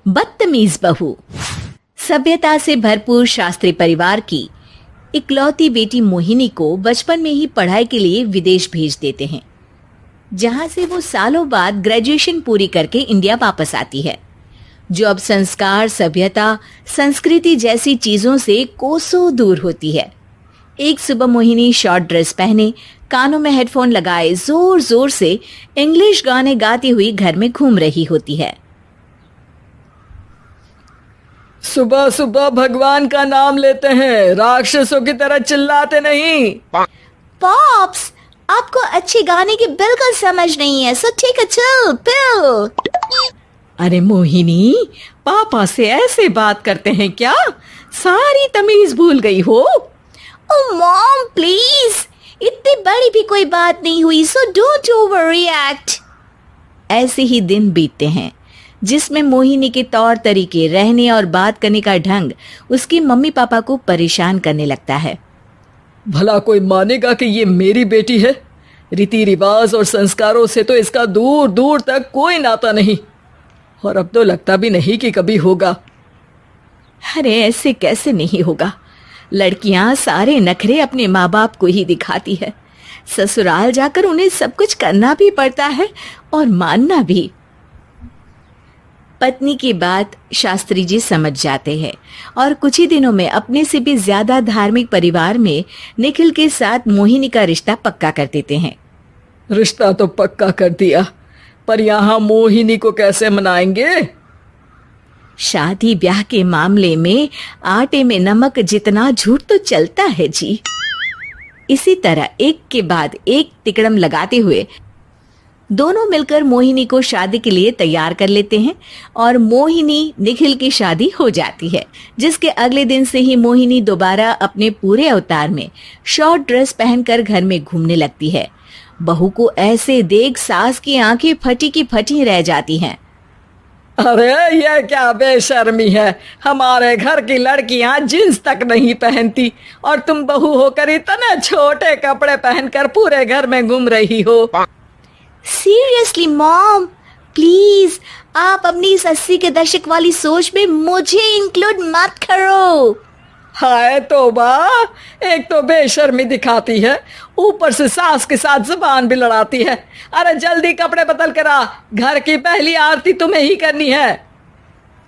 बदतमीज बहू। सभ्यता से भरपूर शास्त्री परिवार की इकलौती बेटी मोहिनी को बचपन में ही पढ़ाई के लिए विदेश भेज देते हैं, जहां से वो सालों बाद ग्रेजुएशन पूरी करके इंडिया वापस आती है, जो अब संस्कार, सभ्यता, संस्कृति जैसी चीजों से कोसों दूर होती है। एक सुबह मोहिनी शॉर्ट ड्रेस पहने, कानों में हेडफोन लगाए जोर जोर से इंग्लिश गाने गाती हुई घर में घूम रही होती है। सुबह सुबह भगवान का नाम लेते हैं, राक्षसों की तरह चिल्लाते नहीं। पॉप्स, आपको अच्छे गाने की बिल्कुल समझ नहीं है, so take a chill pill. अरे मोहिनी, पापा से ऐसे बात करते हैं क्या? सारी तमीज भूल गई हो। ओह मॉम प्लीज, इतनी बड़ी भी कोई बात नहीं हुई, सो डोंट ओवर रिएक्ट। ऐसे ही दिन बीतते हैं जिसमें मोहिनी के तौर तरीके, रहने और बात करने का ढंग उसकी मम्मी पापा को परेशान करने लगता है। भला कोई मानेगा कि ये मेरी बेटी है? रीति रिवाज और संस्कारों से तो इसका दूर दूर तक कोई नाता नहीं, और अब तो लगता भी नहीं कि कभी होगा। अरे ऐसे कैसे नहीं होगा? लड़कियां सारे नखरे अपने माँ बाप को ही दिखाती है। ससुराल जाकर उन्हें सब कुछ करना भी पड़ता है और मानना भी। पत्नी की बात शास्त्री जी समझ जाते हैं और कुछ ही दिनों में अपने से भी ज्यादा धार्मिक परिवार में निखिल के साथ मोहिनी का रिश्ता पक्का कर देते हैं। रिश्ता तो पक्का कर दिया, पर यहाँ मोहिनी को कैसे मनाएंगे? शादी ब्याह के मामले में आटे में नमक जितना झूठ तो चलता है जी। इसी तरह एक के बाद एक तिकड़म लगाते हुए दोनों मिलकर मोहिनी को शादी के लिए तैयार कर लेते हैं और मोहिनी निखिल की शादी हो जाती है, जिसके अगले दिन से ही मोहिनी दोबारा अपने पूरे अवतार में शॉर्ट ड्रेस पहनकर घर में घूमने लगती है। बहू को ऐसे देख सास की आंखें फटी की फटी रह जाती हैं। अरे ये क्या बेशर्मी है, हमारे घर की लड़कियां जींस तक नहीं पहनती और तुम बहू होकर इतने छोटे कपड़े पहनकर पूरे घर में घूम रही हो। सीरियसली मॉम, प्लीज आप अपनी इस 80 के दशक वाली सोच में मुझे इंक्लूड मत करो। हाय तौबा, एक तो बेशर्मी दिखाती है, ऊपर से सास के साथ जुबान भी लड़ाती है। अरे जल्दी कपड़े बदल कर आ, घर की पहली आरती तुम्हें ही करनी है।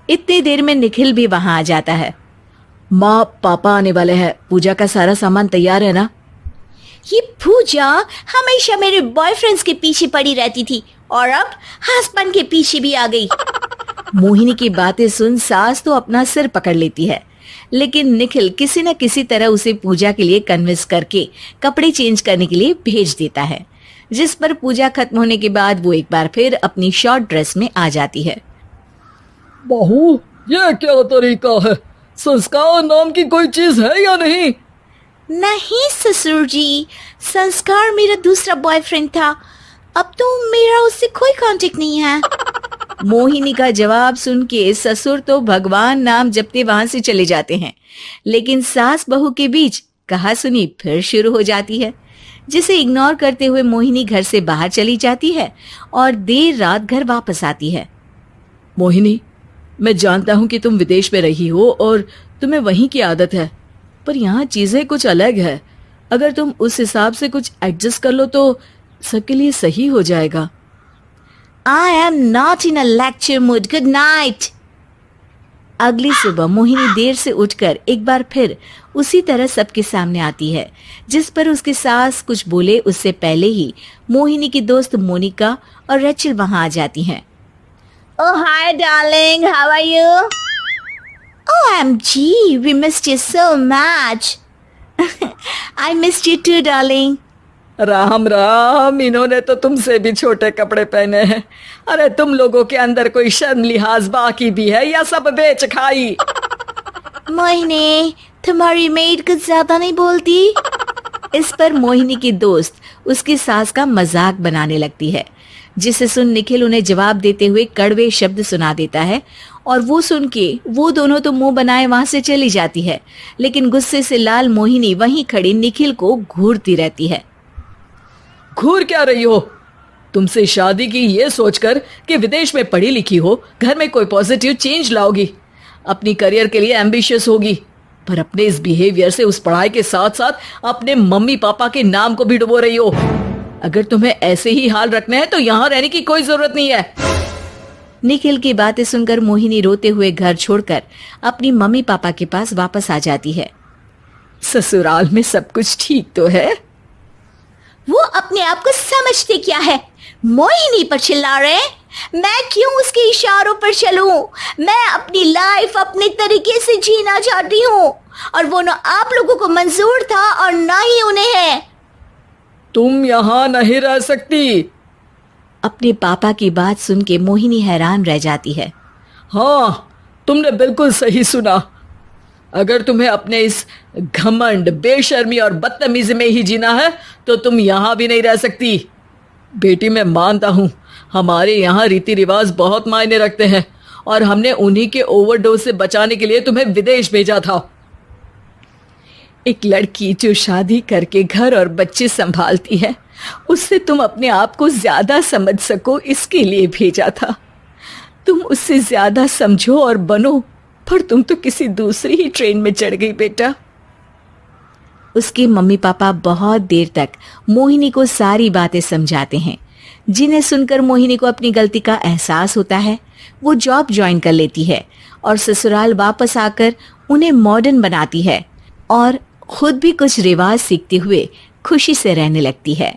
इतनी देर में निखिल भी वहां आ जाता है। माँ पापा आने वाले हैं, पूजा का सारा सामान तैयार है ना? ये पूजा हमेशा मेरे बॉयफ्रेंड्स के पीछे पड़ी रहती थी और अब हस्बैंड के पीछे भी आ गई। मोहिनी की बातें सुन सास तो अपना सिर पकड़ लेती है, लेकिन निखिल किसी न किसी तरह उसे पूजा के लिए कन्विंस करके कपड़े चेंज करने के लिए भेज देता है, जिस पर पूजा खत्म होने के बाद वो एक बार फिर अपनी शॉर्ट ड्रेस में आ जाती है। बहू, ये क्या तरीका है? संस्कार नाम की कोई चीज है या नहीं? नहीं ससुर जी, संस्कार मेरा दूसरा बॉयफ्रेंड था, अब तो मेरा उससे कोई कांटेक्ट नहीं है। मोहिनी का जवाब सुन के ससुर तो भगवान नाम जपते वहां से चले जाते हैं, लेकिन सास बहू के बीच कहा सुनी फिर शुरू हो जाती है, जिसे इग्नोर करते हुए मोहिनी घर से बाहर चली जाती है और देर रात घर वापस आती है। मोहिनी, मैं जानता हूँ कि तुम विदेश में रही हो और तुम्हें वहीं की आदत है, पर यहाँ चीजें कुछ अलग है। अगर तुम उस हिसाब से कुछ एडजस्ट कर लो तो सबके लिए सही हो जाएगा। I am not in a lecture mood. Good night. अगली सुबह मोहिनी देर से उठकर एक बार फिर उसी तरह सबके सामने आती है, जिस पर उसकी सास कुछ बोले उससे पहले ही मोहिनी की दोस्त मोनिका और रेचल वहां आ जाती हैं। Oh hi darling, how are you? OMG, we missed you so much. I missed you too darling. Ram Ram, इन्होंने तो तुमसे भी छोटे कपड़े पहने हैं। अरे तुम लोगों के अंदर कोई शर्म लिहाज बाकी भी है या सब बेच खाई? मोहिनी, तुम्हारी मेड कुछ ज्यादा नहीं बोलती? इस पर मोहिनी की दोस्त उसकी सास का मजाक बनाने लगती है, जिसे सुन निखिल उन्हें जवाब देते हुए कड़वे शब्द सुना देता है और वो सुन के वो दोनों तो मुंह बनाए वहां से चली जाती है, लेकिन गुस्से से लाल मोहिनी वहीं खड़ी निखिल को घूरती रहती है। घूर क्या रही हो? तुमसे शादी की ये सोचकर कि विदेश में पढ़ी लिखी हो, घर में कोई पॉजिटिव चेंज लाओगी, अपनी करियर के लिए एम्बिशियस होगी, पर अपने इस बिहेवियर से उस पढ़ाई के साथ साथ अपने मम्मी पापा के नाम को भी डुबो रही हो। अगर तुम्हें ऐसे ही हाल रखना है तो यहाँ रहने की कोई जरूरत नहीं है। निखिल की बातें सुनकर मोहिनी रोते हुए घर छोड़कर अपनी मम्मी पापा के पास वापस आ जाती है। ससुराल में सब कुछ ठीक तो है? वो अपने आप को समझते क्या है? मोहिनी पर चिल्ला रहे हैं? मैं क्यों उसके इशारों पर चलूं? मैं अपनी लाइफ अपने तरीके से जीना चाहती हूँ और वो ना आप लोगों को मंजूर था और ना ही उन्हें है। तुम यहाँ नहीं रह सकती। अपने पापा की बात सुन के मोहिनी हैरान रह जाती है। हाँ, तुमने बिल्कुल सही सुना। अगर तुम्हें अपने इस घमंड, बेशर्मी और बदतमीजी में ही जीना है तो तुम यहाँ भी नहीं रह सकती। बेटी, मैं मानता हूँ हमारे यहाँ रीति रिवाज बहुत मायने रखते हैं और हमने उन्हीं के ओवरडोज से बचाने के लिए तुम्हें विदेश भेजा था। एक लड़की जो शादी करके घर और बच्चे संभालती है, उससे तुम अपने आप को ज्यादा समझ सको इसके लिए भेजा था। तुम उससे ज्यादा समझो और बनो, पर तुम तो किसी दूसरी ही ट्रेन में चढ़ गई बेटा। उसके मम्मी पापा बहुत देर तक मोहिनी को सारी बातें समझाते हैं, जिन्हें सुनकर मोहिनी को अपनी गलती का एहसास होता है। वो जॉब ज्वाइन कर लेती है और ससुराल वापस आकर उन्हें मॉडर्न बनाती है और खुद भी कुछ रिवाज सीखते हुए खुशी से रहने लगती है।